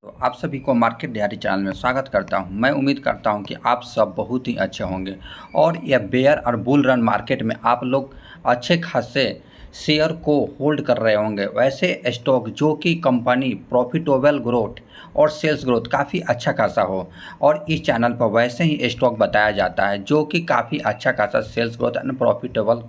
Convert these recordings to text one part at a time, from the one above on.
तो आप सभी को मार्केट डायरी चैनल में स्वागत करता हूं। मैं उम्मीद करता हूं कि आप सब बहुत ही अच्छे होंगे और यह बेयर और बुल रन मार्केट में आप लोग अच्छे खासे शेयर को होल्ड कर रहे होंगे। वैसे स्टॉक जो कि कंपनी प्रॉफिटेबल ग्रोथ और सेल्स ग्रोथ काफ़ी अच्छा खासा हो, और इस चैनल पर वैसे ही स्टॉक बताया जाता है जो कि काफ़ी अच्छा खासा sales growth and profitable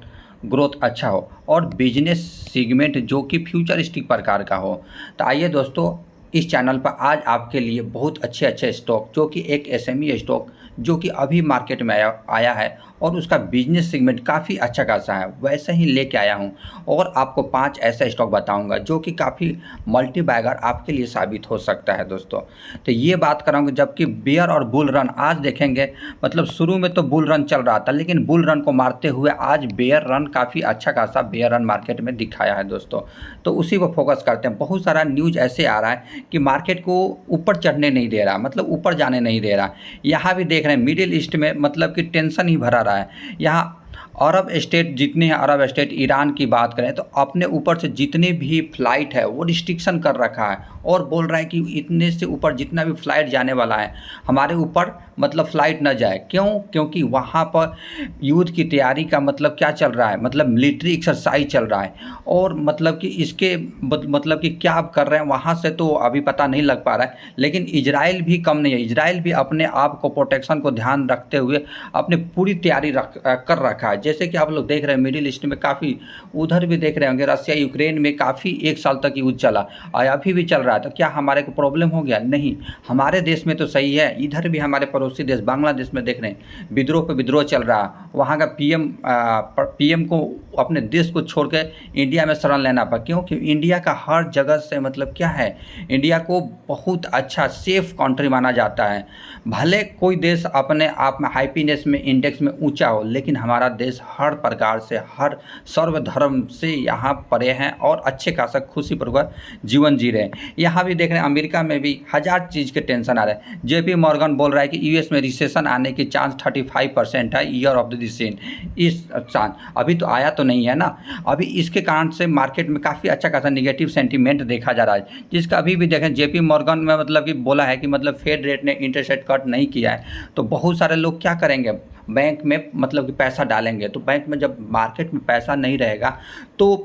growth अच्छा हो और बिजनेस सेगमेंट जो कि फ्यूचरिस्टिक प्रकार का हो। तो आइए दोस्तों, इस चैनल पर आज आपके लिए बहुत अच्छे अच्छे स्टॉक जो कि एक एसएमई स्टॉक जो कि अभी मार्केट में आया है और उसका बिजनेस सेगमेंट काफ़ी अच्छा खासा है, वैसे ही लेके आया हूं। और आपको 5 ऐसे स्टॉक बताऊंगा जो कि काफ़ी मल्टी बैगर आपके लिए साबित हो सकता है दोस्तों। तो ये बात कराऊंगा, जबकि बेयर और बुल रन आज देखेंगे, मतलब शुरू में तो बुल रन चल रहा था लेकिन बुल रन को मारते हुए आज बेयर रन काफ़ी अच्छा खासा बेयर रन मार्केट में दिखाया है दोस्तों। तो उसी को फोकस करते हैं। बहुत सारा न्यूज ऐसे आ रहा है कि मार्केट को ऊपर चढ़ने नहीं दे रहा, मतलब ऊपर जाने नहीं दे रहा। यहाँ भी देख रहे हैं मिडिल ईस्ट में मतलब कि टेंशन ही भरा रहा है। यहाँ अरब स्टेट जितने हैं, अरब स्टेट ईरान की बात करें तो अपने ऊपर से जितने भी फ्लाइट है वो रिस्ट्रिक्शन कर रखा है और बोल रहा है कि इतने से ऊपर जितना भी फ्लाइट जाने वाला है हमारे ऊपर मतलब फ्लाइट न जाए। क्यों? क्योंकि वहाँ पर युद्ध की तैयारी का मतलब क्या चल रहा है, मतलब मिलिट्री एक्सरसाइज चल रहा है। और मतलब कि इसके मतलब कि क्या आप कर रहे हैं वहाँ से तो अभी पता नहीं लग पा रहा है, लेकिन इजराइल भी कम नहीं है। इजराइल भी अपने आप को प्रोटेक्शन को ध्यान रखते हुए अपनी पूरी तैयारी कर रखा है। जैसे कि आप लोग देख रहे हैं मिडिल ईस्ट में काफ़ी, उधर भी देख रहे होंगे रसिया यूक्रेन में काफ़ी 1 साल तक युद्ध चला और अभी भी चल रहा है। तो क्या हमारे को प्रॉब्लम हो गया? नहीं, हमारे देश में तो सही है। इधर भी हमारे पड़ोसी देश बांग्लादेश में देख रहे हैं विद्रोह पे विद्रोह चल रहा है। वहाँ का पीएम को अपने देश को छोड़ के इंडिया में शरण लेना पड़ा। क्योंकि इंडिया का हर जगह से मतलब क्या है, इंडिया को बहुत अच्छा सेफ कंट्री माना जाता है। भले कोई देश अपने आप में हैप्पीनेस में इंडेक्स में ऊंचा हो, लेकिन हमारा देश हर प्रकार से हर सर्वधर्म से यहाँ परे हैं और अच्छे खासा खुशीपूर्वक जीवन जी रहे हैं। यहाँ भी देख रहे हैं अमेरिका में भी हज़ार चीज़ के टेंशन आ रहे हैं। जेपी मॉर्गन बोल रहा है कि यूएस में रिसेशन आने की चांस 35% है ईयर ऑफ द रिसेशन। इस चांस अभी तो आया तो नहीं है ना। अभी इसके कारण से मार्केट में काफ़ी अच्छा खासा निगेटिव सेंटीमेंट देखा जा रहा है, जिसका अभी भी देखें जेपी मॉर्गन में मतलब कि बोला है कि मतलब फेड रेट ने इंटरेस्ट रेट कट नहीं किया है। तो बहुत सारे लोग क्या करेंगे, बैंक में मतलब कि पैसा डालेंगे। तो बैंक में जब मार्केट में पैसा नहीं रहेगा तो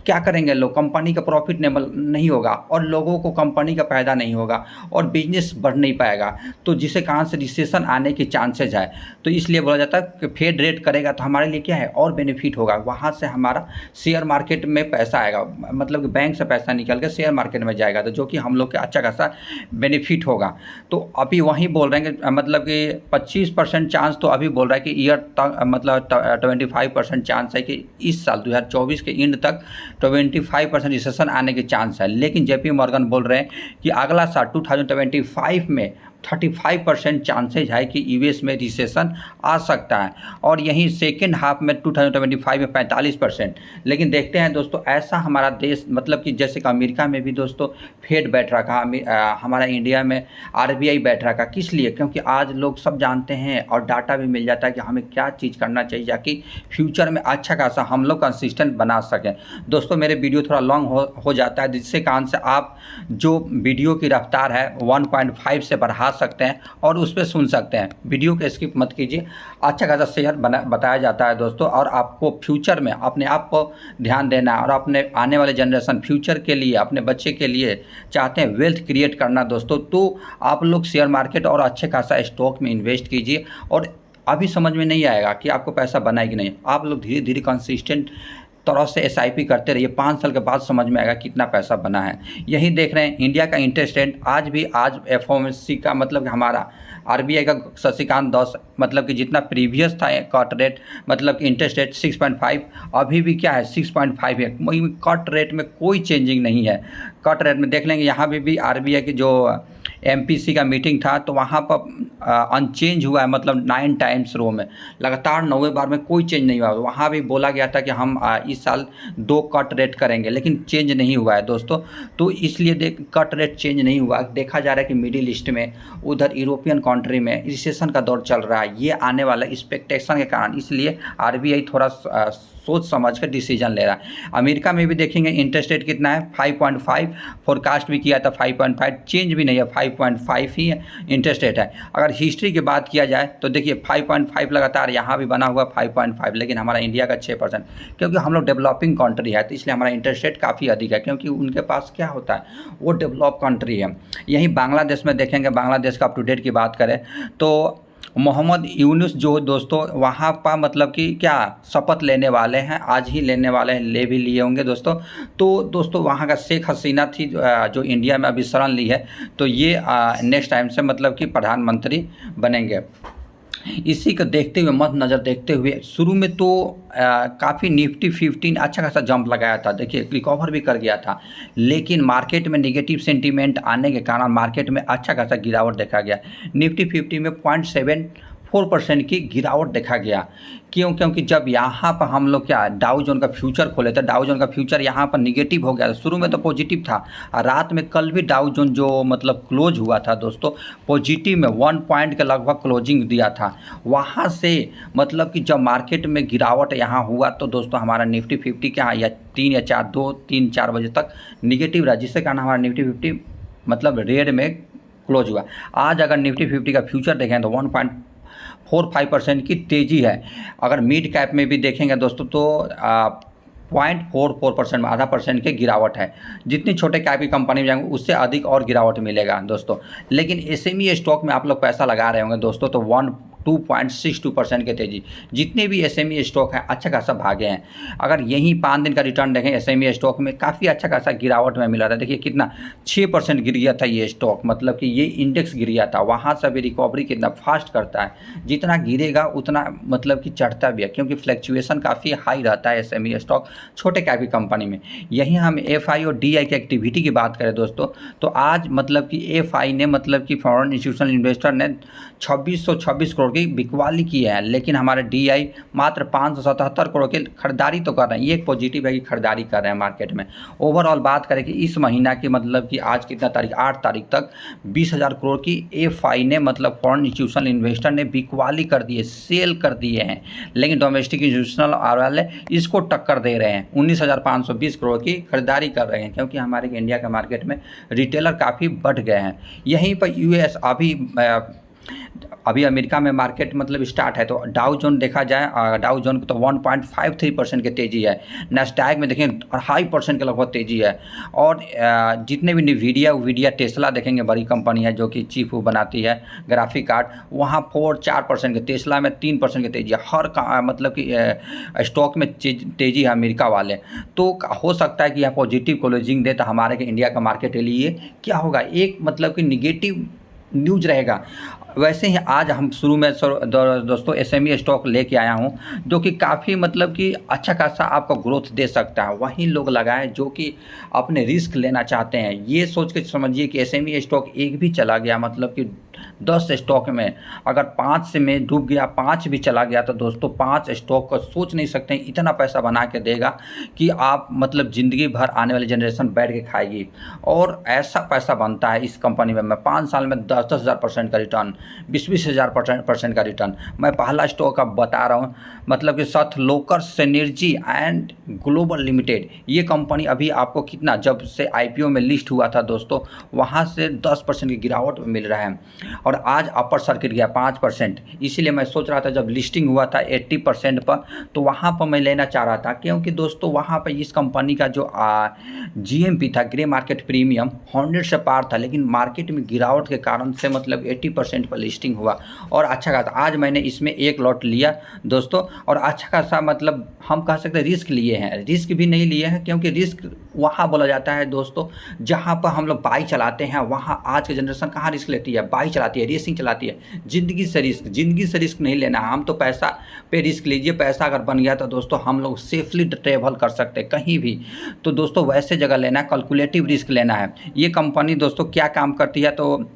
क्या करेंगे लोग, कंपनी का प्रॉफिट नहीं होगा और लोगों को कंपनी का फायदा नहीं होगा और बिजनेस बढ़ नहीं पाएगा। तो जिससे कारण से रिसेशन आने के चांसेज है। तो इसलिए बोला जाता है कि फेड रेट करेगा तो हमारे लिए क्या है और बेनिफिट होगा, वहाँ से हमारा शेयर मार्केट में पैसा आएगा, मतलब कि बैंक से पैसा निकल के शेयर मार्केट में जाएगा, तो जो कि हम लोग के अच्छा खासा बेनिफिट होगा। तो अभी वहीं बोल रहे हैं कि मतलब कि 25% चांस तो अभी बोल रहा है कि ईयर तक मतलब 25% चांस है कि इस साल 2024 के एंड तक 25% रिसेशन आने के चांस है। लेकिन जेपी मॉर्गन बोल रहे हैं कि अगला साल 2025 में 35% चांसेज है कि यूएस में रिसेशन आ सकता है और यहीं सेकेंड हाफ में 2025 में 45%। लेकिन देखते हैं दोस्तों, ऐसा हमारा देश मतलब कि जैसे कि अमेरिका में भी दोस्तों फेड बैठ रखा, हमारा इंडिया में आरबीआई बैठ रखा। किस लिए? क्योंकि आज लोग सब जानते हैं और डाटा भी मिल जाता है कि हमें क्या चीज़ करना चाहिए ताकि फ्यूचर में अच्छा खासा हम लोग कंसिस्टेंट बना सकें। दोस्तों मेरे वीडियो थोड़ा लॉन्ग हो जाता है, जिससे कारण से आप जो वीडियो की रफ्तार है 1.5 से बढ़ा सकते हैं और उस पर सुन सकते हैं। वीडियो को स्किप मत कीजिए। अच्छा खासा शेयर बताया जाता है दोस्तों, और आपको फ्यूचर में अपने आप को ध्यान देना है और अपने आने वाले जनरेशन फ्यूचर के लिए अपने बच्चे के लिए चाहते हैं वेल्थ क्रिएट करना दोस्तों, तो आप लोग शेयर मार्केट और अच्छे खासा स्टॉक में इन्वेस्ट कीजिए। और अभी समझ में नहीं आएगा कि आपको पैसा बना है कि नहीं, आप लोग धीरे धीरे कंसिस्टेंट तरह से एसआईपी करते रहिए। 5 साल के बाद समझ में आएगा कितना पैसा बना है। यही देख रहे हैं इंडिया का इंटरेस्ट रेट आज एफओएमसी का मतलब कि हमारा आरबीआई का शशिकांत दास मतलब कि जितना प्रीवियस था कट रेट मतलब कि इंटरेस्ट रेट 6.5, अभी भी क्या है 6.5 है। कट रेट में कोई चेंजिंग नहीं है। कट रेट में देख लेंगे यहाँ भी आरबीआई की जो एमपीसी का मीटिंग था तो वहाँ पर अनचेंज हुआ है, मतलब 9 टाइम्स रो में लगातार 9वें बार में कोई चेंज नहीं हुआ। वहाँ भी बोला गया था कि हम इस साल 2 कट रेट करेंगे, लेकिन चेंज नहीं हुआ है दोस्तों। तो इसलिए कट रेट चेंज नहीं हुआ। देखा जा रहा है कि मिडिल ईस्ट में, उधर यूरोपियन कंट्री में रिसेशन का दौर चल रहा है। ये आने वाला एक्सपेक्टेशन के कारण इसलिए आरबीआई थोड़ा सोच समझ कर डिसीजन ले रहा है। अमेरिका में भी देखेंगे इंटरेस्ट रेट कितना है, 5.5, फोरकास्ट भी किया था 5.5, चेंज भी नहीं है, 5.5 ही इंटरेस्ट रेट है। अगर हिस्ट्री की बात किया जाए तो देखिए 5.5 लगातार यहाँ भी बना हुआ 5.5, लेकिन हमारा इंडिया का 6%, क्योंकि हम लोग डेवलपिंग कंट्री है तो इसलिए हमारा इंटरेस्ट रेट काफ़ी अधिक है, क्योंकि उनके पास क्या होता है, वो डेवलप कंट्री है। यहीं बांग्लादेश में देखेंगे, बांग्लादेश का अप टू डेट की बात करें तो मोहम्मद यूनुस जो दोस्तों वहाँ पर मतलब कि क्या शपथ लेने वाले हैं, आज ही लेने वाले हैं, ले भी लिए होंगे दोस्तों। तो दोस्तों वहाँ का शेख हसीना थी जो इंडिया में अभी शरण ली है, तो ये नेक्स्ट टाइम से मतलब कि प्रधानमंत्री बनेंगे। इसी को देखते हुए, मद्देनज़र देखते हुए शुरू में तो काफ़ी निफ्टी 15 अच्छा खासा जंप लगाया था, देखिए रिकवर भी कर गया था, लेकिन मार्केट में नेगेटिव सेंटीमेंट आने के कारण मार्केट में अच्छा खासा गिरावट देखा गया। निफ्टी 50 में 0.74% की गिरावट देखा गया। क्योंकि जब यहाँ पर हम लोग क्या डाउ जोन का फ्यूचर खोले थे, डाउ जोन का फ्यूचर यहाँ पर निगेटिव हो गया। शुरू में तो पॉजिटिव था, रात में कल भी डाउ जोन जो मतलब क्लोज हुआ था दोस्तों, पॉजिटिव में 1 पॉइंट के लगभग क्लोजिंग दिया था। वहाँ से मतलब कि जब मार्केट में गिरावट यहाँ हुआ तो दोस्तों हमारा निफ्टी 50 क्या या 3-4 बजे तक निगेटिव रहा, जिससे कारण हमारा निफ्टी 50 मतलब रेड में क्लोज हुआ। आज अगर निफ्टी 50 का फ्यूचर देखें तो 1.45% की तेज़ी है। अगर मिड कैप में भी देखेंगे दोस्तों तो 0.44% में, 0.5% की गिरावट है। जितनी छोटे कैप की कंपनी में जाएंगे उससे अधिक और गिरावट मिलेगा दोस्तों। लेकिन एसएमई स्टॉक में आप लोग पैसा लगा रहे होंगे दोस्तों तो 2.62% की तेज़ी, जितने भी एसएमई स्टॉक हैं अच्छा खासा भागे हैं। अगर यही 5 दिन का रिटर्न देखें एसएमई स्टॉक में काफ़ी अच्छा खासा गिरावट में मिला था। देखिए कितना 6% गिर गया था ये स्टॉक, मतलब कि ये इंडेक्स गिर गया था। वहाँ से भी रिकवरी कितना फास्ट करता है, जितना गिरेगा उतना मतलब कि चढ़ता भी है, क्योंकि फ्लैक्चुएशन काफ़ी हाई रहता है एसएमई स्टॉक छोटे कैप की कंपनी में। यहीं हम एफआई और डीआई की एक्टिविटी की बात करें दोस्तों तो आज मतलब कि एफआई ने मतलब कि फॉरेन इंस्टीट्यूशनल इन्वेस्टर ने 2626 करोड़ की बिकवाली की है, लेकिन हमारे डीआई मात्र 577 करोड़ की खरीदारी तो कर रहे हैं। ये एक पॉजिटिव है कि खरीदारी कर रहे हैं मार्केट में। ओवरऑल बात करें कि इस महीना की मतलब कि आज कितना तारीख, 8 तारीख तक 20,000 करोड़ की एफआई ने मतलब फॉरेन इंस्टीट्यूशनल इन्वेस्टर ने बिकवाली कर दी है, सेल कर दिए हैं, लेकिन डोमेस्टिक इंस्टीट्यूशनल वाले इसको टक्कर दे रहे हैं, 19,520 करोड़ की खरीदारी कर रहे हैं, क्योंकि हमारे इंडिया के मार्केट में रिटेलर काफ़ी बढ़ गए हैं। यहीं पर यूएस अभी अमेरिका में मार्केट मतलब स्टार्ट है, तो डाउ जोन देखा जाए, डाउ जोन तो 1.53% की तेज़ी है। नैस्डैक में देखें 2.5% के लगभग तेज़ी है। और जितने भी वीडिया टेस्ला देखेंगे, बड़ी कंपनी है जो कि चिप बनाती है ग्राफिक कार्ड, वहाँ 4% की, टेस्ला में 3% की तेज़ी है। हर मतलब कि स्टॉक में तेज़ी है अमेरिका वाले। तो हो सकता है कि यह पॉजिटिव क्लोजिंग दे तो हमारे इंडिया का मार्केट के लिए क्या होगा, एक मतलब कि निगेटिव न्यूज रहेगा। वैसे ही आज हम शुरू में दोस्तों एसएमई स्टॉक लेके आया हूं, जो कि काफ़ी मतलब कि अच्छा खासा आपको ग्रोथ दे सकता है। वहीं लोग लगाएं जो कि अपने रिस्क लेना चाहते हैं। ये सोच के समझिए कि एसएमई स्टॉक एक भी चला गया मतलब कि 10 स्टॉक में अगर 5 से में डूब गया, 5 भी चला गया तो दोस्तों 5 स्टॉक का सोच नहीं सकते हैं इतना पैसा बना के देगा कि आप मतलब ज़िंदगी भर आने वाली जनरेशन बैठ के खाएगी। और ऐसा पैसा बनता है इस कंपनी में। मैं 5 साल में 10-10 हज़ार % का रिटर्न, 20-20 हज़ार % का रिटर्न। मैं पहला स्टॉक अब बता रहा हूँ, मतलब कि सतलोकर सिनर्जी एंड ग्लोबल लिमिटेड, ये कंपनी अभी आपको कितना, जब से आईपीओ में लिस्ट हुआ था दोस्तों वहाँ से 10% की गिरावट मिल रहा है, और आज अपर सर्किट गया 5%। इसीलिए मैं सोच रहा था जब लिस्टिंग हुआ था 80% पर, तो वहाँ पर मैं लेना चाह रहा था, क्योंकि दोस्तों वहाँ पर इस कंपनी का जो जीएमपी था, ग्रे मार्केट प्रीमियम 100 से पार था, लेकिन मार्केट में गिरावट के कारण से मतलब 80% पर लिस्टिंग हुआ और अच्छा खासा। आज मैंने इसमें एक लॉट लिया दोस्तों, और अच्छा खासा मतलब हम कह सकते हैं रिस्क लिए हैं। रिस्क भी नहीं लिए हैं, क्योंकि रिस्क वहाँ बोला जाता है दोस्तों जहाँ पर हम लोग बाइक चलाते हैं। वहाँ आज की जनरेशन कहाँ रिस्क लेती है, बाइक चलाती है, रेसिंग चलाती है। ज़िंदगी से रिस्क नहीं लेना। हम तो पैसा पे रिस्क लीजिए, पैसा अगर बन गया तो दोस्तों हम लोग सेफली ट्रेवल कर सकते हैं कहीं भी। तो दोस्तों वैसे जगह लेना है, कैलकुलेटिव रिस्क लेना है। ये कंपनी दोस्तों क्या काम करती है, तो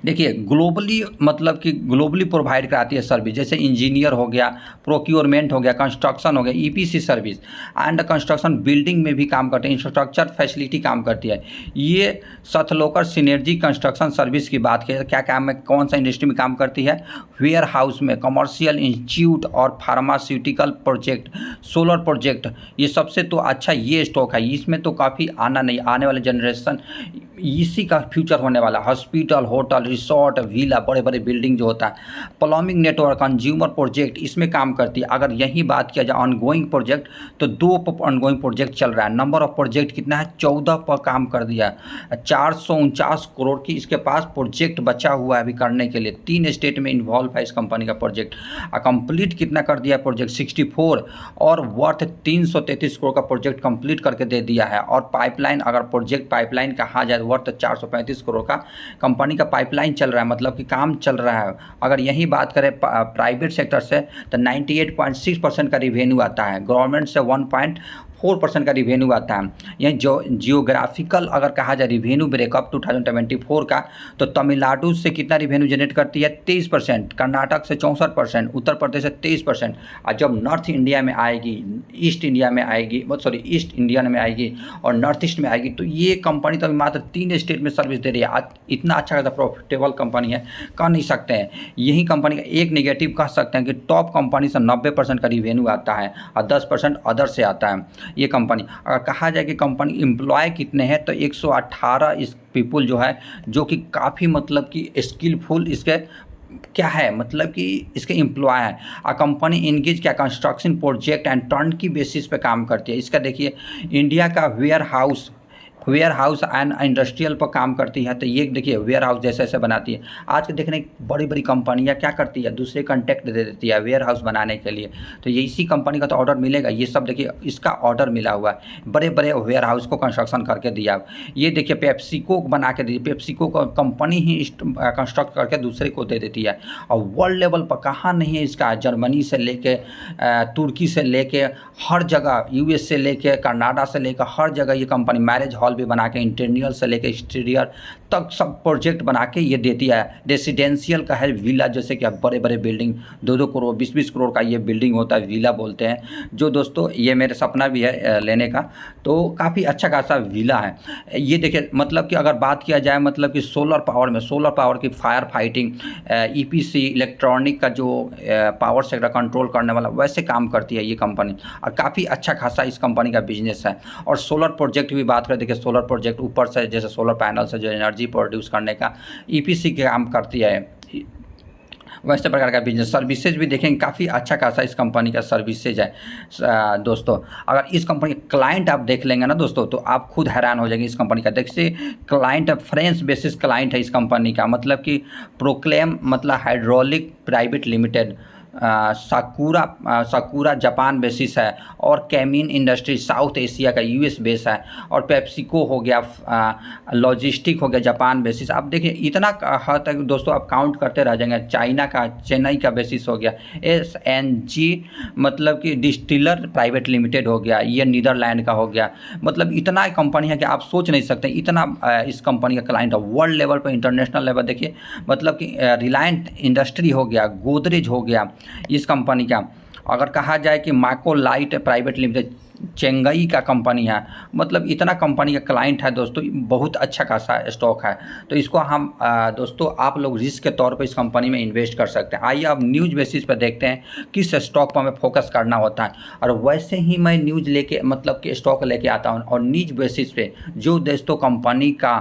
देखिए ग्लोबली मतलब कि ग्लोबली प्रोवाइड कराती है सर्विस, जैसे इंजीनियर हो गया, प्रोक्योरमेंट हो गया, कंस्ट्रक्शन हो गया, EPC service and construction, building में भी काम करते हैं, इंफ्रास्ट्रक्चर फैसिलिटी काम करती है। ये सतलोकर सिनर्जी कंस्ट्रक्शन सर्विस की बात की, क्या काम है, कौन सा इंडस्ट्री में काम करती है, वेयर हाउस में, कमर्शियल इंस्टीट्यूट और फार्मास्यूटिकल प्रोजेक्ट, सोलर प्रोजेक्ट, ये सबसे तो अच्छा ये स्टॉक है। इसमें तो काफ़ी आना नहीं, आने वाले जनरेशन इसी का फ्यूचर होने वाला। हॉस्पिटल, होटल, रिसोर्ट, विला, बड़े बड़े बिल्डिंग जो होता है, प्लम्बिंग नेटवर्क, कंज्यूमर प्रोजेक्ट, इसमें काम करती है। अगर यही बात किया जाए ऑनगोइंग प्रोजेक्ट, तो 2 ऑनगोइंग प्रोजेक्ट चल रहा है। नंबर ऑफ प्रोजेक्ट कितना है, 14 पर काम कर दिया है। 449 करोड़ की इसके पास प्रोजेक्ट बचा हुआ है अभी करने के लिए। 3 स्टेट में इन्वॉल्व है इस कंपनी का प्रोजेक्ट। कंप्लीट कितना कर दिया प्रोजेक्ट, 64, और वर्थ 333 करोड़ का प्रोजेक्ट कंप्लीट करके दे दिया है। और पाइपलाइन, अगर प्रोजेक्ट पाइपलाइन कहा जाए, वर्थ 435 करोड़ का कंपनी का पाइपलाइन चल रहा है, मतलब कि काम चल रहा है। अगर यही बात करें प्राइवेट सेक्टर से, तो 98.6% का रिवेन्यू आता है, गवर्नमेंट से 1.4% का रिवेन्यू आता है। यही जो जियोग्राफिकल अगर कहा जाए रिवेन्यू ब्रेकअप 2024 का, तो तमिलनाडु से कितना रिवेन्यू जनरेट करती है, 23%, कर्नाटक से 64%, उत्तर प्रदेश से 23%। और जब नॉर्थ इंडिया में आएगी, ईस्ट इंडिया में आएगी, ईस्ट इंडियन में आएगी और नॉर्थ ईस्ट में आएगी, तो ये कंपनी तो मात्र 3 स्टेट में सर्विस दे रही है। इतना अच्छा खासा प्रॉफिटेबल कंपनी है, कह नहीं सकते हैं। यही कंपनी का एक नेगेटिव कह सकते हैं कि टॉप कंपनी से 90% का रिवेन्यू आता है और 10% अदर से आता है। ये कंपनी अगर कहा जाए कि कंपनी एम्प्लॉय कितने हैं, तो 118 इस पीपल जो है, जो कि काफ़ी मतलब कि स्किलफुल इसके क्या है, मतलब कि इसके एम्प्लॉय है। और कंपनी इंगेज क्या कंस्ट्रक्शन प्रोजेक्ट एंड टर्न की बेसिस पे काम करती है। इसका देखिए इंडिया का वेयर हाउस एंड इंडस्ट्रियल पर काम करती है। तो ये देखिए वेयर हाउस जैसे ऐसे बनाती है। आज के देखने बड़ी बड़ी कंपनियां क्या करती है, दूसरे कॉन्टैक्ट दे देती है वेयर हाउस बनाने के लिए। तो ये इसी कंपनी का तो ऑर्डर मिलेगा। ये सब देखिए इसका ऑर्डर मिला हुआ है, बड़े बड़े वेयर हाउस को कंस्ट्रक्शन करके दिया। ये देखिए पेप्सिको बना के दी, पेप्सिको को कंपनी ही कंस्ट्रक्ट करके दूसरे को दे देती है। और वर्ल्ड लेवल पर कहाँ नहीं है इसका, जर्मनी से लेके तुर्की से लेके हर जगह, यूएस से लेके कनाडा से लेकर हर जगह ये कंपनी मैरिज हॉल भी बना के, इंटीरियर से लेके एक्सटीरियर तक सब प्रोजेक्ट बना के ये देती है। रेसिडेंशियल का है, विला, जैसे कि बड़े बड़े बिल्डिंग 2-2 करोड़ 20-20 करोड़ का ये बिल्डिंग होता है, विला बोलते हैं। जो दोस्तों ये मेरे सपना भी है लेने का, तो काफ़ी अच्छा खासा विला है ये। देखिए मतलब कि अगर बात किया जाए मतलब कि सोलर पावर में, सोलर पावर की फायर फाइटिंग, ईपीसी इलेक्ट्रॉनिक का जो पावर सेक्टर कंट्रोल करने वाला, वैसे काम करती है ये कंपनी। और काफ़ी अच्छा खासा इस कंपनी का बिजनेस है। और सोलर प्रोजेक्ट भी बात करें, देखिए सोलर प्रोजेक्ट ऊपर से जैसे सोलर पैनल से जो एनर्जी प्रोड्यूस करने का ईपीसी के काम करती है, वैसे प्रकार का बिजनेस। सर्विसेज भी देखेंगे काफ़ी अच्छा खासा इस कंपनी का सर्विसेज है दोस्तों। अगर इस कंपनी के क्लाइंट आप देख लेंगे ना दोस्तों, तो आप खुद हैरान हो जाएंगे इस कंपनी का। देखिए क्लाइंट फ्रेंच बेसिस क्लाइंट है इस कंपनी का, मतलब कि प्रोक्लेम मतलब hydraulic private limited, साकुरा Japan basis है, और कैमिन इंडस्ट्री साउथ एशिया का यूएस बेस है, और पेप्सिको हो गया लॉजिस्टिक हो गया जापान बेसिस। आप देखिए इतना हद तक दोस्तों आप काउंट करते रह जाएंगे। चाइना का चेन्नई का बेसिस हो गया, एसएनजी मतलब कि डिस्टिलर प्राइवेट लिमिटेड हो गया, ये नीदरलैंड का हो गया। मतलब इतना कंपनी है कि आप सोच नहीं सकते इतना इस कंपनी का क्लाइंट है वर्ल्ड लेवल पर, इंटरनेशनल लेवल। देखिए मतलब कि रिलायंस इंडस्ट्री हो गया, गोदरेज हो गया इस कंपनी का। अगर कहा जाए कि माइक्रोलाइट प्राइवेट लिमिटेड चेंगई का कंपनी है, मतलब इतना कंपनी का क्लाइंट है दोस्तों, बहुत अच्छा खासा स्टॉक है। तो इसको हम दोस्तों आप लोग रिस्क के तौर पे इस कंपनी में इन्वेस्ट कर सकते हैं। आइए अब न्यूज़ बेसिस पर देखते हैं किस स्टॉक पर हमें फोकस करना होता है। और वैसे ही मैं न्यूज़ लेके मतलब कि स्टॉक लेके आता हूँ, और न्यूज़ बेसिस पे जो दोस्तों कंपनी का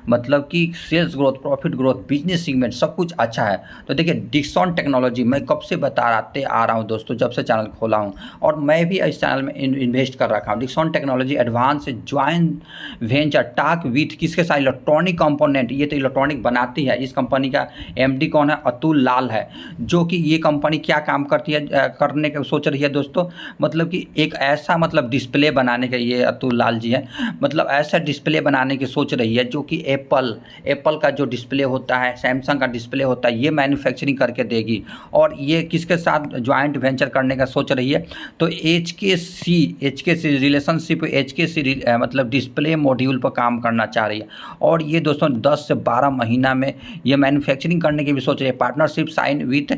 मतलब कि sales growth, profit growth, business segment सब कुछ अच्छा है। तो देखिए डिक्सन टेक्नोलॉजी मैं कब से बताते आ रहा हूँ दोस्तों, जब से चैनल खोला हूँ, और मैं भी इस चैनल में इन्वेस्ट कर रखा हूँ। Dixon technology advance joint venture talk with किसके साथ, इलेक्ट्रॉनिक कंपोनेंट, ये तो इलेक्ट्रॉनिक बनाती है। इस कंपनी का एमडी कौन है, अतुल लाल है। जो कि ये कंपनी क्या काम करती है, करने का सोच रही है दोस्तों, मतलब कि एक ऐसा मतलब डिस्प्ले बनाने का, ये अतुल लाल जी है, मतलब ऐसा डिस्प्ले बनाने की सोच रही है जो कि एप्पल का जो डिस्प्ले होता है, सैमसंग का डिस्प्ले होता है, ये मैन्युफैक्चरिंग करके देगी। और ये किसके साथ ज्वाइंट वेंचर करने का सोच रही है, तो एच HK से रिलेशनशिप HK से मतलब डिस्प्ले मॉड्यूल पर काम करना चाह रही है। और ये दोस्तों 10 से 12 महीना में ये मैन्युफैक्चरिंग करने की भी सोच रही है। पार्टनरशिप साइन विथ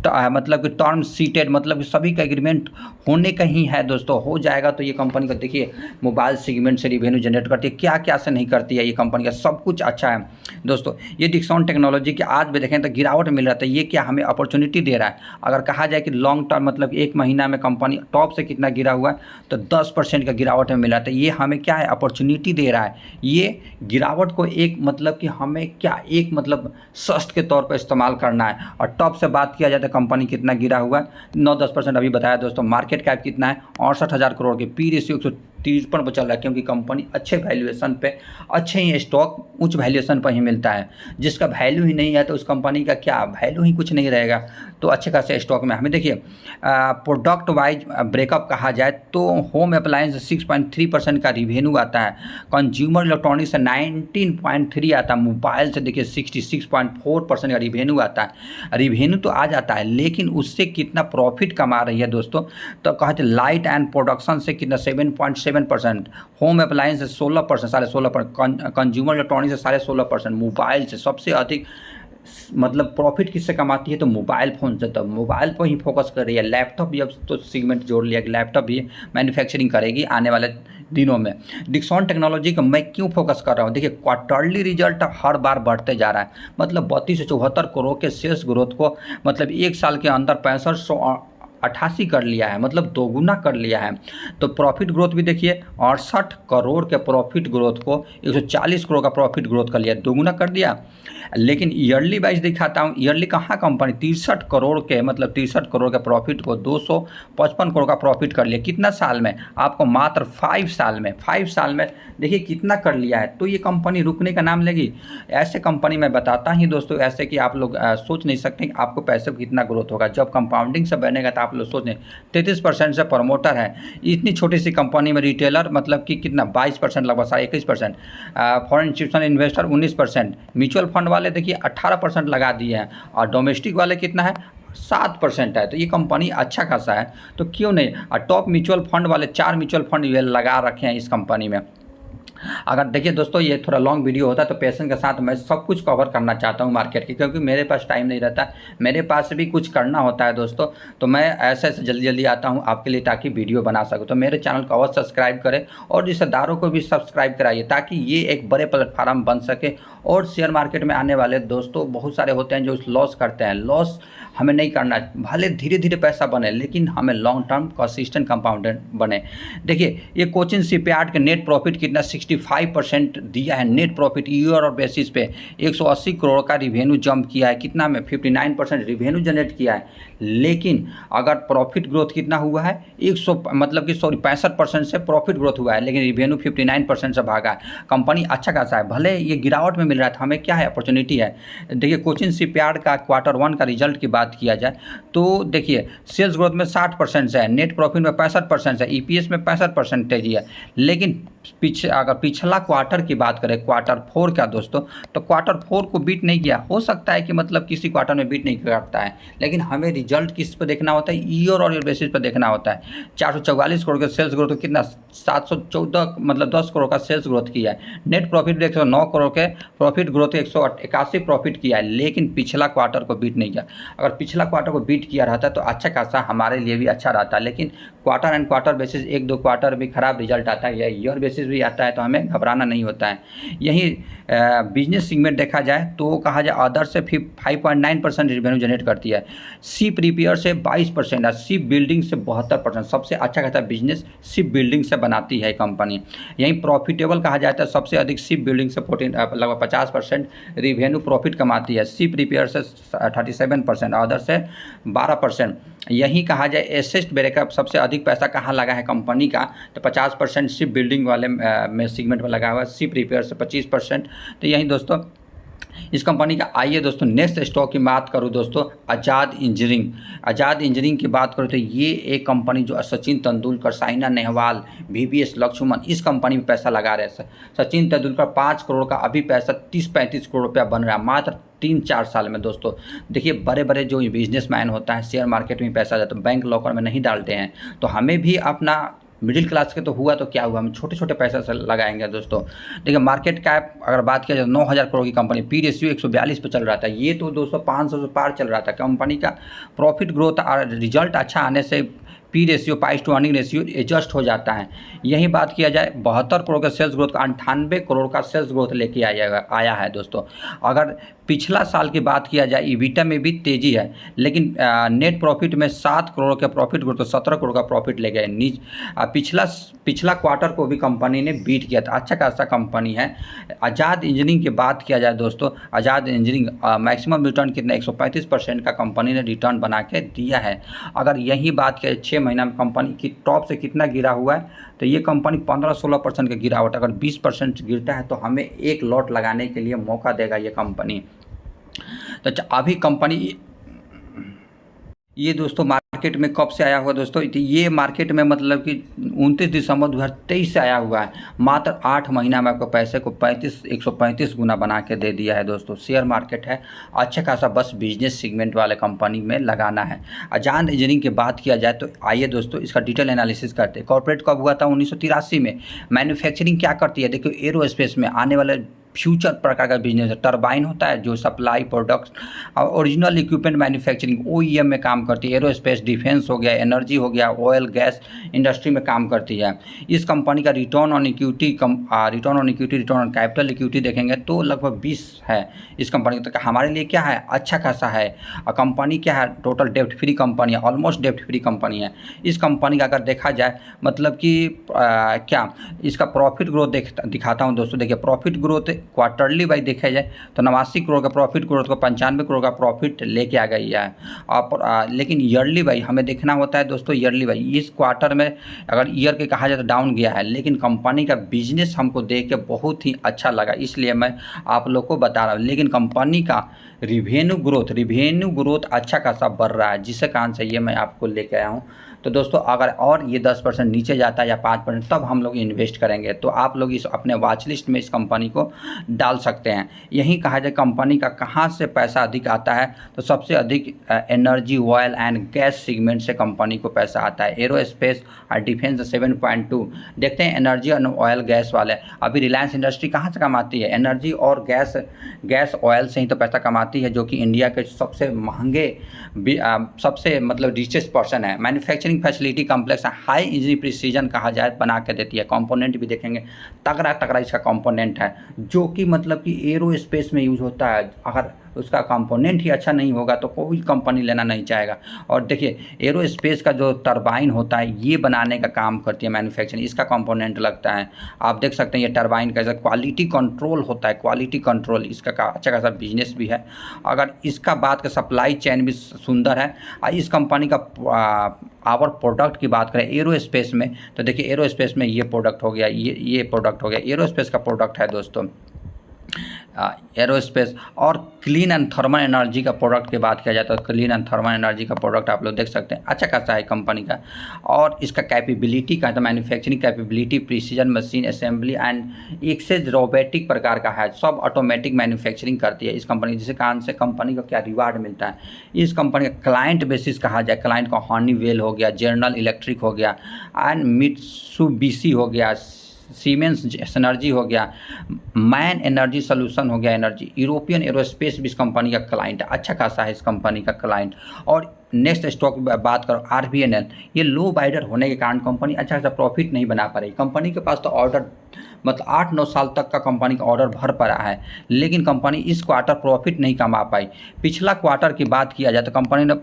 मतलब कि टर्म सीटेड, मतलब कि सभी का एग्रीमेंट होने का ही है दोस्तों, हो जाएगा। तो ये कंपनी का देखिए मोबाइल सेगमेंट से रिवेन्यू जनरेट करती है, क्या क्या से नहीं करती है ये कंपनी का, सब कुछ अच्छा है दोस्तों। ये डिक्सन टेक्नोलॉजी के आज भी देखें तो गिरावट मिल रहा था, ये क्या हमें अपॉर्चुनिटी दे रहा है। अगर कहा जाए कि लॉन्ग टर्म मतलब एक महीना में कंपनी टॉप से कितना गिरा हुआ है तो 10% का गिरावट में मिला था। ये हमें क्या है अपॉर्चुनिटी दे रहा है। ये गिरावट को एक मतलब कि हमें क्या एक मतलब सस्ट के तौर पर इस्तेमाल करना है। और टॉप से बात किया जाए तो कंपनी कितना गिरा हुआ है 9-10% अभी बताया दोस्तों। मार्केट कैप कितना है 68,000 करोड़ के, पी रेशियो 153 पर चल रहा है, क्योंकि कंपनी अच्छे वैल्यूएशन पे, अच्छे ही स्टॉक उच्च वैल्यूएशन पर ही मिलता है। जिसका वैल्यू ही नहीं है तो उस कंपनी का क्या वैल्यू ही कुछ नहीं रहेगा। तो अच्छे खासे स्टॉक में हमें देखिए प्रोडक्ट वाइज ब्रेकअप कहा जाए तो होम अप्लायंस 6.3% का रिवेन्यू आता है, कंज्यूमर इलेक्ट्रॉनिक्स से 19.3 आता है, मोबाइल से देखिए 66.4% का रिवेन्यू आता है। रिवेन्यू तो आ जाता है लेकिन उससे कितना प्रॉफिट कमा रही है दोस्तों, तो कहते लाइट एंड प्रोडक्शन से कितना 7.7%, होम अप्लायंस से 16%, 16.5%, कंज्यूमर इलेक्ट्रॉनिक्स से 16.5%, मोबाइल से सबसे अधिक मतलब प्रॉफिट किससे कमाती है तो मोबाइल फ़ोन से। तो मोबाइल पर ही फोकस कर रही है। लैपटॉप भी अब तो सेगमेंट जोड़ लिया कि लैपटॉप भी मैन्युफैक्चरिंग करेगी आने वाले दिनों में। डिक्सन टेक्नोलॉजी का मैं क्यों फोकस कर रहा हूँ, देखिए क्वार्टरली रिजल्ट हर बार बढ़ते जा रहा है, मतलब 32 से 74 करोड़ के सेल्स ग्रोथ को मतलब एक साल के अंदर 6588 कर लिया है, मतलब दोगुना कर लिया है। तो प्रॉफिट ग्रोथ भी देखिए 68 करोड़ के प्रॉफिट ग्रोथ को 140 करोड़ का प्रॉफिट ग्रोथ कर लिया, दोगुना कर दिया। लेकिन ईयरली वाइज दिखाता हूँ, ईयरली कहाँ कंपनी 63 करोड़ के मतलब 63 करोड़ के प्रॉफिट को 255 करोड़ का प्रॉफिट कर लिया। कितना साल में, आपको मात्र 5 साल में देखिए कितना कर लिया है। तो ये कंपनी रुकने का नाम लेगी। ऐसे कंपनी मैं बताता ही दोस्तों, ऐसे कि आप लोग सोच नहीं सकते कि आपको पैसे को कितना ग्रोथ होगा। जब कंपाउंडिंग से बनेगा तो आप लोग सोच नहीं, 33% से प्रमोटर है इतनी छोटी सी कंपनी में, रिटेलर मतलब कि कितना 22%, लगभग 21%, foreign institutional investor 19%, mutual fund वाले देखिए 18% लगा दिए हैं, और डोमेस्टिक वाले कितना है 7% है। तो ये कंपनी अच्छा खासा है, तो क्यों नहीं। और टॉप म्यूचुअल फंड वाले 4 म्यूचुअल फंड ये लगा रखे हैं इस कंपनी में। अगर देखिए दोस्तों ये थोड़ा लॉन्ग वीडियो होता है तो पेशेंस के साथ मैं सब कुछ कवर करना चाहता हूँ मार्केट की, क्योंकि मेरे पास टाइम नहीं रहता, मेरे पास भी कुछ करना होता है दोस्तों। तो मैं ऐसे जल्दी जल्दी आता हूँ आपके लिए ताकि वीडियो बना सकूँ। तो मेरे चैनल को अवश्य सब्सक्राइब करें और रिश्तेदारों को भी सब्सक्राइब कराइए ताकि ये एक बड़े प्लेटफार्म बन सके। और शेयर मार्केट में आने वाले दोस्तों बहुत सारे होते हैं जो लॉस करते हैं, लॉस हमें नहीं करना है। भले धीरे धीरे पैसा बने लेकिन हमें लॉन्ग टर्म कंसिस्टेंट कंपाउंडेंट बने। देखिए ये कोचिन शिपयार्ड के नेट प्रॉफिट कितना 65% दिया है नेट प्रॉफिट ईयर और बेसिस पे। 180 करोड़ का रिवेन्यू जंप किया है, कितना में 59% रिवेन्यू जनरेट किया है। लेकिन अगर प्रॉफिट ग्रोथ कितना हुआ है 65% से प्रॉफिट ग्रोथ हुआ है, लेकिन रिवेन्यू 59% से भागा है। कंपनी अच्छा खासा है, भले ये गिरावट में मिल रहा था, हमें क्या है अपॉर्चुनिटी है। देखिए कोचिन शिपयार्ड का Q1 का रिजल्ट की बात किया जाए तो देखिए सेल्स ग्रोथ में 60% से है, नेट प्रॉफिट में 65% है, EPS में 65% है। लेकिन अगर पिछला क्वार्टर की बात करें Q4 का दोस्तों, तो Q4 को बीट नहीं किया। हो सकता है कि मतलब किसी क्वार्टर में बीट नहीं करता है, लेकिन हमें रिजल्ट किस पर देखना होता है, ईयर और ईयर बेसिस पर देखना होता है। 444 करोड़ के सेल्स ग्रोथ, तो कितना 714 मतलब 10 करोड़ का सेल्स ग्रोथ किया है। नेट प्रॉफिट 109 करोड़ के प्रॉफिट ग्रोथ 181 प्रॉफिट किया है, लेकिन पिछला क्वार्टर को बीट नहीं किया। अगर पिछला क्वार्टर को बीट किया रहता तो अच्छा खासा हमारे लिए भी अच्छा रहता, लेकिन quarter and quarter basis 1-2 quarter भी खराब रिजल्ट आता है या ईयर बेसिस भी आता है, तो हमें घबराना नहीं होता है। यही बिजनेस सेगमेंट देखा जाए तो कहा जाए अदर से 5.9% रेवेन्यू जनरेट करती है, शिप रिपेयर से 22% है, शिप बिल्डिंग से 72%। सबसे अच्छा कहता है बिजनेस शिप बिल्डिंग से बनाती है कंपनी। यहीं प्रॉफिटेबल कहा जाता है, सबसे अधिक शिप बिल्डिंग से लगभग 50% रिवेन्यू प्रॉफिट कमाती है, शिप रिपेयर से 37%, अदर से 12%। यही कहा जाए एसेट ब्रेकअप सबसे अधिक पैसा कहाँ लगा है कंपनी का, तो 50% शिप बिल्डिंग वाले में सेगमेंट में लगा हुआ है, शिप रिपेयर से 25%। तो यही दोस्तों इस कंपनी का। आइए दोस्तों नेक्स्ट स्टॉक की बात करूँ दोस्तों, आज़ाद इंजीनियरिंग की बात करूँ तो ये एक कंपनी जो सचिन तेंदुलकर, साइना नेहवाल, VVS लक्ष्मण इस कंपनी में पैसा लगा रहे हैं। सचिन तेंदुलकर 5 करोड़ का अभी पैसा 30-35 करोड़ रुपया बन रहा है मात्र 3-4 साल में दोस्तों। देखिए बड़े बड़े जो बिजनेसमैन होता है शेयर मार्केट में पैसा जाता है, बैंक लॉकर में नहीं डालते हैं। तो हमें भी अपना मिडिल क्लास के तो हुआ तो क्या हुआ, हम छोटे छोटे पैसे से लगाएंगे दोस्तों। देखिए मार्केट कैप अगर बात किया जाए 9,000 करोड़ की कंपनी, पी रेशियो 142 पे चल रहा था, ये तो दोस्तों 500 से पार चल रहा था। कंपनी का प्रॉफिट ग्रोथ और रिजल्ट अच्छा आने से P ratio, price to earning ratio adjust हो जाता है। यही बात किया जाए 72 करोड़ का सेल्स ग्रोथ का 98 करोड़ का सेल्स ग्रोथ लेके आया है दोस्तों। अगर पिछला साल की बात किया जाए ईबिटा में भी तेज़ी है, लेकिन नेट प्रॉफिट में 7 करोड़ का प्रॉफिट ग्रोथ, तो 17 करोड़ का प्रॉफिट ले गए। पिछला क्वार्टर को भी कंपनी ने बीट किया था, अच्छा खासा कंपनी है। आज़ाद इंजीनियरिंग की बात किया जाए दोस्तों, आज़ाद इंजीनियरिंग मैक्सिमम रिटर्न कितना 135% का कंपनी ने रिटर्न बना के दिया है। अगर यही बात किया 6 महीना में कंपनी की टॉप से कितना गिरा हुआ है, तो ये कंपनी 15-16% का गिरावट, अगर 20% गिरता है तो हमें एक लॉट लगाने के लिए मौका देगा ये कंपनी। तो अभी कंपनी ये दोस्तों मार्केट में कब से आया हुआ दोस्तों, ये मार्केट में मतलब कि 29 दिसंबर 2023 से आया हुआ है। मात्र 8 महीना में आपको पैसे को 135 गुना बना के दे दिया है दोस्तों। शेयर मार्केट है अच्छा खासा, बस बिजनेस सेगमेंट वाले कंपनी में लगाना है। आज़ाद इंजीनियरिंग की बात किया जाए तो आइए दोस्तों इसका डिटेल एनालिसिस करते हैं। कॉर्पोरेट कब हुआ था 1983 में। मैन्युफैक्चरिंग क्या करती है, देखिए एरोस्पेस में आने वाले फ्यूचर प्रकार का बिजनेस है। टरबाइन होता है जो supply products, original equipment manufacturing OEM में काम करती है। एरोस्पेस, डिफेंस हो गया, एनर्जी हो गया, ऑयल गैस इंडस्ट्री में काम करती है। इस कंपनी का return on equity, return on capital equity देखेंगे तो लगभग 20 है इस कंपनी का। हमारे लिए क्या है, अच्छा खासा है। कंपनी क्या है, टोटल डेप्ट फ्री कंपनी है, ऑलमोस्ट डेप्ट फ्री कंपनी है। इस कंपनी का अगर देखा जाए मतलब कि क्या इसका प्रॉफिट ग्रोथ दिखाता हूँ दोस्तों। देखिए प्रॉफिट ग्रोथ क्वार्टरली वाइज देखा जाए तो 89 करोड़ का प्रॉफिट ग्रोथ को 95 करोड़ का प्रॉफिट लेके आ गई है। लेकिन ईयरली वाइज हमें देखना होता है दोस्तों। ईयरली वाइज इस क्वार्टर में अगर ईयर के कहा जाए तो डाउन गया है, लेकिन कंपनी का बिजनेस हमको देख के बहुत ही अच्छा लगा, इसलिए मैं आप लोग को बता रहा हूँ। लेकिन कंपनी का रिवेन्यू ग्रोथ अच्छा खासा बढ़ रहा है, जिसके कारण से ये मैं आपको लेके आया हूँ। तो दोस्तों अगर और ये 10% नीचे जाता है या 5%, तब हम लोग इन्वेस्ट करेंगे। तो आप लोग इस अपने वॉच लिस्ट में इस कंपनी को डाल सकते हैं। यही कहा जाए कंपनी का कहाँ से पैसा अधिक आता है, तो सबसे अधिक energy, oil and gas segment से कंपनी को पैसा आता है। एरोस्पेस और डिफेंस 7.2। देखते हैं एनर्जी और ऑयल गैस वाले, अभी रिलायंस इंडस्ट्री कहाँ से कमाती है, एनर्जी और गैस ऑयल से ही तो पैसा कमाती है, जो कि इंडिया के सबसे महंगे सबसे मतलब रिचेस्ट पर्सन है। Manufacturing facility complex, high engineering precision कहा जाए बना के देती है। कंपोनेंट भी देखेंगे तगड़ा इसका कंपोनेंट है, जो कि मतलब कि एरोस्पेस में यूज़ होता है। अगर उसका कंपोनेंट ही अच्छा नहीं होगा तो कोई कंपनी लेना नहीं चाहेगा। और देखिए एरोस्पेस का जो टरबाइन होता है ये बनाने का काम करती है मैन्युफैक्चरिंग, इसका कंपोनेंट लगता है। आप देख सकते हैं ये टरबाइन का क्वालिटी कंट्रोल होता है, क्वालिटी कंट्रोल इसका अच्छा खासा बिजनेस भी है। अगर इसका बात का सप्लाई चेन भी सुंदर है। इस कंपनी का आवर प्रोडक्ट की बात करें एरोस्पेस में, तो देखिए एरोस्पेस में ये प्रोडक्ट हो गया, ये प्रोडक्ट हो गया, एरोस्पेस का प्रोडक्ट है दोस्तों एरोस्पेस। और क्लीन एंड थर्मल एनर्जी का प्रोडक्ट की बात किया जाए तो क्लीन एंड थर्मल एनर्जी का प्रोडक्ट आप लोग देख सकते हैं, अच्छा खासा है कंपनी का। और इसका कैपेबिलिटी का तो manufacturing capability, precision machine assembly and एक्सेज रोबोटिक प्रकार का है, सब ऑटोमेटिक मैन्युफैक्चरिंग करती है इस कंपनी, जिसके कारण से कंपनी को क्या रिवार्ड मिलता है। इस कंपनी का क्लाइंट बेसिस कहा जाए, क्लाइंट का हनीवेल हो गया, जनरल इलेक्ट्रिक हो गया एंड मित्सुबिशी हो गया, सीमेंस एनर्जी हो गया, मैन एनर्जी सोल्यूशन हो गया, एनर्जी, यूरोपियन एरोस्पेस भी इस कंपनी का क्लाइंट है, अच्छा खासा है इस कंपनी का क्लाइंट। और नेक्स्ट स्टॉक बात करो RVNL, ये लो बाइडर होने के कारण कंपनी अच्छा खासा प्रॉफिट नहीं बना पा रही। कंपनी के पास तो ऑर्डर मतलब 8-9 साल तक का कंपनी का ऑर्डर भर पड़ा है, लेकिन कंपनी इस क्वार्टर प्रॉफिट नहीं कमा पाई। पिछला क्वार्टर की बात किया जाए तो कंपनी ने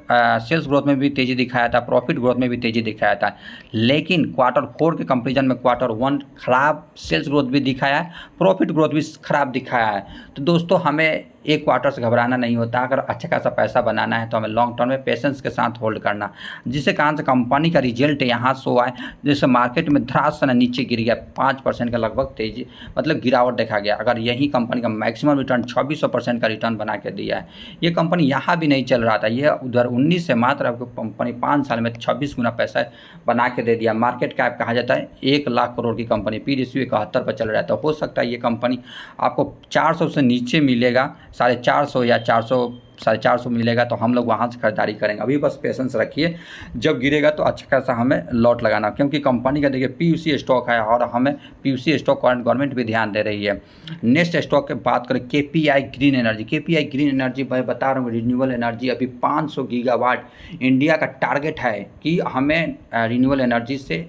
सेल्स ग्रोथ में भी तेज़ी दिखाया था, प्रॉफिट ग्रोथ में भी तेज़ी दिखाया था, लेकिन क्वार्टर 4 के कंपेरिजन में क्वार्टर 1 खराब सेल्स ग्रोथ भी दिखाया है, प्रॉफिट ग्रोथ भी खराब दिखाया है। तो दोस्तों हमें एक क्वार्टर से घबराना नहीं होता। अगर अच्छा खासा पैसा बनाना है तो हमें लॉन्ग टर्म में पेशेंस के साथ होल्ड करना, जिससे कारण से कंपनी का रिजल्ट यहाँ शो आए, जैसे मार्केट में धरास से नीचे गिर गया, 5% का लगभग तेजी मतलब गिरावट देखा गया। अगर यही कंपनी का मैक्सिमम रिटर्न 2600% का रिटर्न बना के दिया है, ये कंपनी यहाँ भी नहीं चल रहा था, ये उधर 19 से मात्र आपको कंपनी 5 साल में 26 गुना पैसा बना के दे दिया। मार्केट कैप कहा जाता है 1 लाख करोड़ की कंपनी, पी रेशियो 71 पर चल रहा है। तो हो सकता है ये कंपनी आपको 400 से नीचे मिलेगा, 450 या 400 450 मिलेगा तो हम लोग वहाँ से खरीदारी करेंगे। अभी बस पेशेंस रखिए, जब गिरेगा तो अच्छा खासा हमें लॉट लगाना, क्योंकि कंपनी का देखिए पीयूसी स्टॉक है और हमें पीयूसी स्टॉक गवर्नमेंट भी ध्यान दे रही है। नेक्स्ट स्टॉक की बात करें KPI green energy. KPI green energy मैं बता रहा हूँ रिन्यूएबल एनर्जी अभी 500 गीगावाट इंडिया का टारगेट है कि हमें रिन्यूएबल एनर्जी से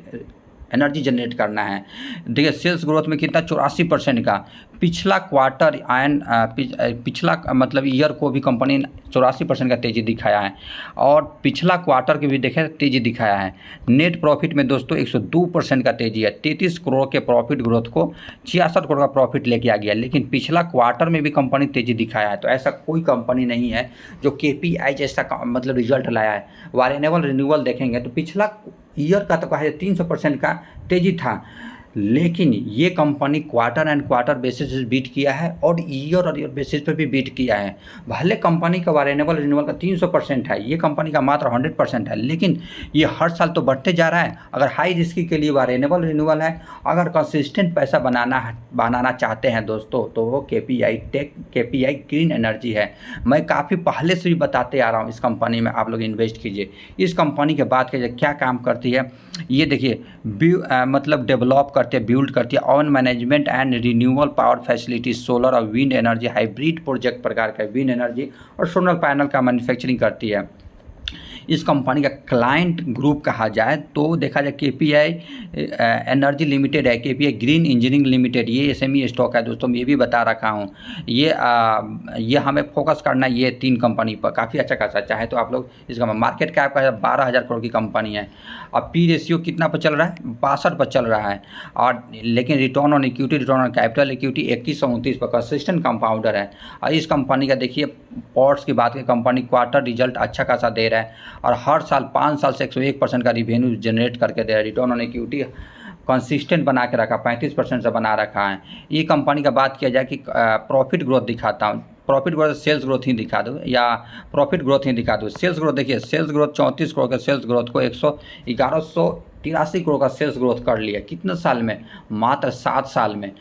एनर्जी जनरेट करना है। देखिए सेल्स ग्रोथ में कितना 84% का पिछला क्वार्टर पिछला मतलब ईयर को भी कंपनी 84% का तेज़ी दिखाया है और पिछला क्वार्टर के भी देखें तेज़ी दिखाया है। नेट प्रॉफिट में दोस्तों 102% का तेज़ी है। 33 करोड़ के प्रॉफिट ग्रोथ को 66 करोड़ का प्रॉफिट लेके आ गया, लेकिन पिछला क्वार्टर में भी कंपनी तेज़ी दिखाया है। तो ऐसा कोई कंपनी नहीं है जो केपीआई जैसा मतलब रिजल्ट लाया है। वारेनेबल रिन्यूअल देखेंगे तो पिछला ईयर का तो कहा 300% का तेज़ी था, लेकिन ये company quarter and quarter basis पे बीट किया है और ईयर बेसिस पे भी बीट किया है। भले कंपनी का वारेनेबल रिन्यूअल का 300% है, ये कंपनी का मात्र 100% है, लेकिन ये हर साल तो बढ़ते जा रहा है। अगर हाई रिस्क के लिए वारेनेबल रिन्यूअल है, अगर कंसिस्टेंट पैसा बनाना चाहते हैं दोस्तों तो वो केपीआई ग्रीन एनर्जी है। मैं काफ़ी पहले से भी बताते आ रहा हूँ इस कंपनी में आप लोग इन्वेस्ट कीजिए। इस कंपनी के बात कीजिए क्या काम करती है, ये देखिए मतलब डेवलप करती है, बिल्ड करती है on management and renewable power facility, solar और विंड एनर्जी हाइब्रिड प्रोजेक्ट प्रकार का विंड एनर्जी और सोलर पैनल का मैन्युफैक्चरिंग करती है। इस कंपनी का क्लाइंट ग्रुप कहा जाए तो देखा जाए केपीआई एनर्जी लिमिटेड है, केपीआई ग्रीन इंजीनियरिंग लिमिटेड, ये एसएमई स्टॉक है दोस्तों, मैं ये भी बता रखा हूँ। ये हमें फोकस करना है ये 3 कंपनी पर, काफ़ी अच्छा खासा। चाहे तो आप लोग इसका मार्केट कैप का 12,000 करोड़ की कंपनी है। अब पी रेशियो कितना पर चल रहा है, 62 पर चल रहा है, और लेकिन return on equity, return on capital equity 21 से 29 पर कंसिस्टेंट कंपाउंडर है। और इस कंपनी का देखिए पॉर्ट्स की बात करें, कंपनी क्वार्टर रिजल्ट अच्छा खासा दे रहा है और हर साल 5 साल से 101% का रिवेन्यू जनरेट करके दे रहा है। रिटर्न ऑन इक्विटी कंसिस्टेंट बना के रखा, 35% से बना रखा है। ये कंपनी का बात किया जाए कि प्रॉफिट ग्रोथ दिखाता हूँ, प्रॉफिट ग्रोथ सेल्स ग्रोथ ही दिखा दूँ या प्रॉफिट ग्रोथ ही दिखा दूँ। सेल्स ग्रोथ देखिए, सेल्स ग्रोथ 34 करोड़ के सेल्स ग्रोथ को 1183 करोड़ का सेल्स ग्रोथ कर लिया। कितने साल में, मात्र 7 साल में।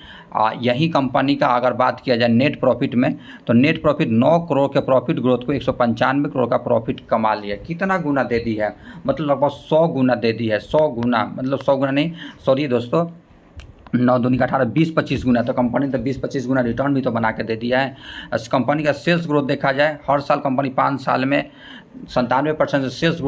यही कंपनी का अगर बात किया जाए नेट प्रॉफिट में, तो नेट प्रॉफिट 9 करोड़ के प्रॉफिट ग्रोथ को 195 करोड़ का प्रॉफिट कमा लिया। कितना गुना दे दी है, मतलब लगभग 100 गुना दे दी है। 100 गुना मतलब 100 गुना नहीं, सॉरी दोस्तों, 9 दूनी का 18, 20-25 गुना। तो कंपनी तो 20-25 गुना रिटर्न भी तो बना के दे दिया है। इस कंपनी का सेल्स ग्रोथ देखा जाए, हर साल कंपनी 5 साल में 97% से सेल्स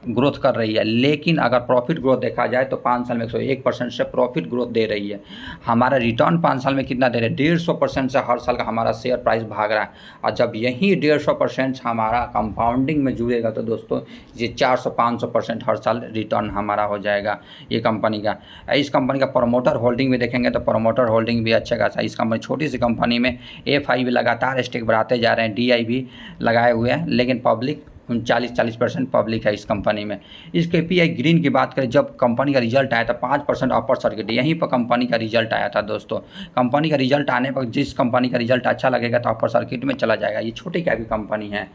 ग्रोथ कर रही है, लेकिन अगर प्रॉफिट ग्रोथ देखा जाए तो 5 साल में 101% से प्रॉफिट ग्रोथ दे रही है। हमारा रिटर्न 5 साल में कितना दे रहे हैं, 150% से हर साल का हमारा शेयर प्राइस भाग रहा है। और जब यही 150% हमारा कंपाउंडिंग में जुड़ेगा तो दोस्तों ये 400-500% हर साल रिटर्न हमारा हो जाएगा ये कंपनी का। इस कंपनी का प्रमोटर होल्डिंग भी देखेंगे तो प्रमोटर होल्डिंग भी अच्छा खासा। इस कंपनी छोटी सी कंपनी में एफआई भी लगातार स्टेक बढ़ाते जा रहे हैं, डीआई भी लगाए हुए हैं, लेकिन पब्लिक 40% पब्लिक है इस कंपनी में। इस केपीआई ग्रीन की बात करें, जब कंपनी का रिजल्ट आया था 5% अपर सर्किट, यहीं पर कंपनी का रिजल्ट आया था दोस्तों। कंपनी का रिजल्ट आने पर जिस कंपनी का रिजल्ट अच्छा लगेगा तो अपर सर्किट में चला जाएगा। ये छोटी कैप की कंपनी है।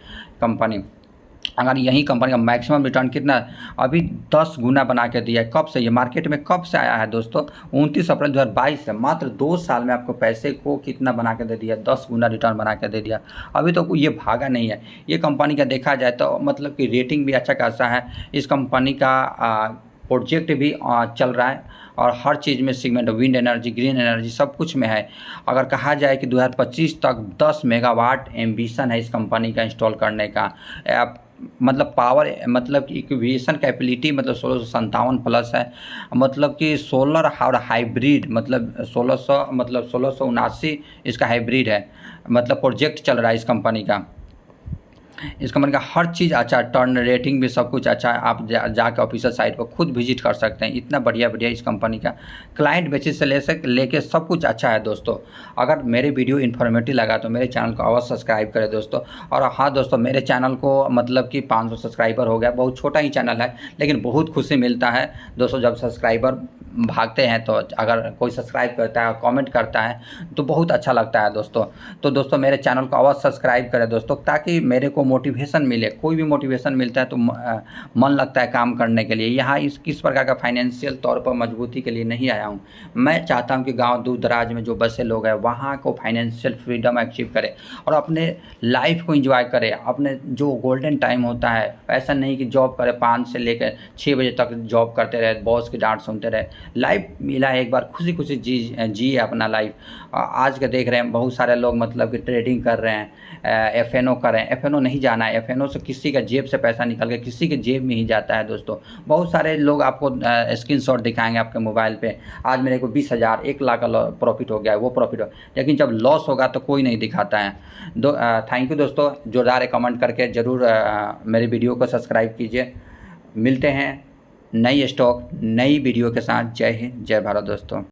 अगर यही कंपनी का मैक्सिमम रिटर्न कितना, अभी 10 गुना बना के दिया है। कब से ये मार्केट में कब से आया है दोस्तों, 29 अप्रैल 2022 से। मात्र 2 साल में आपको पैसे को कितना बना के दे दिया, 10 गुना रिटर्न बना के दे दिया। अभी तो ये भागा नहीं है। ये कंपनी का देखा जाए तो मतलब कि रेटिंग भी अच्छा खासा है। इस कंपनी का प्रोजेक्ट भी चल रहा है और हर चीज़ में segment, wind energy, green energy, सब कुछ में है। अगर कहा जाए कि 2025 तक 10 मेगावाट एम्बिशन है इस कंपनी का इंस्टॉल करने का। मतलब पावर, मतलब कि इक्विवेशन कैपेबिलिटी मतलब 1657 प्लस है। मतलब कि सोलर और हाइब्रिड मतलब 1679 इसका हाइब्रिड है। मतलब प्रोजेक्ट चल रहा है इस कंपनी का। इस कंपनी का हर चीज़ अच्छा, टर्न रेटिंग भी सब कुछ अच्छा है। आप जाकर ऑफिशियल साइट पर खुद विजिट कर सकते हैं। इतना बढ़िया इस कंपनी का क्लाइंट बेसिस से लेके सब कुछ अच्छा है दोस्तों। अगर मेरे वीडियो इन्फॉर्मेटिव लगा तो मेरे चैनल को अवश्य सब्सक्राइब करें दोस्तों। और हाँ दोस्तों, मेरे चैनल को मतलब कि 500 सब्सक्राइबर हो गया। बहुत छोटा ही चैनल है, लेकिन बहुत खुशी मिलता है दोस्तों जब सब्सक्राइबर भागते हैं, तो अगर कोई सब्सक्राइब करता है और कमेंट करता है तो बहुत अच्छा लगता है दोस्तों। तो दोस्तों मेरे चैनल को अवश्य सब्सक्राइब करें दोस्तों, ताकि मेरे को मोटिवेशन मिले। कोई भी मोटिवेशन मिलता है तो मन लगता है काम करने के लिए। यहाँ इस किस प्रकार का फाइनेंशियल तौर पर मजबूती के लिए नहीं आया हूँ। मैं चाहता हूँ कि गाँव दूर दराज में जो बसे लोग हैं वहाँ को फाइनेंशियल फ्रीडम अचीव करें और अपने लाइफ को एंजॉय करें। अपने जो गोल्डन टाइम होता है, ऐसा नहीं कि जॉब करें 5 से लेकर 6 बजे तक जॉब करते रहे, बॉस की डांट सुनते रहे। लाइफ मिला है एक बार, खुशी खुशी जिए अपना लाइफ। आज के देख रहे हैं बहुत सारे लोग मतलब कि ट्रेडिंग कर रहे हैं, एफ.एन.ओ कर रहे हैं। एफ.एन.ओ नहीं जाना है, एफ.एन.ओ से किसी का जेब से पैसा निकल के किसी के जेब में ही जाता है दोस्तों। बहुत सारे लोग आपको स्क्रीनशॉट दिखाएंगे आपके मोबाइल पे, आज मेरे को 20,000 1 लाख का प्रॉफिट हो गया है, वो प्रॉफिट हो, लेकिन जब लॉस होगा तो कोई नहीं दिखाता है। थैंक यू दोस्तों, जोरदार कमेंट करके ज़रूर मेरे वीडियो को सब्सक्राइब कीजिए। मिलते हैं नई स्टॉक नई वीडियो के साथ। जय हिंद, जय भारत दोस्तों।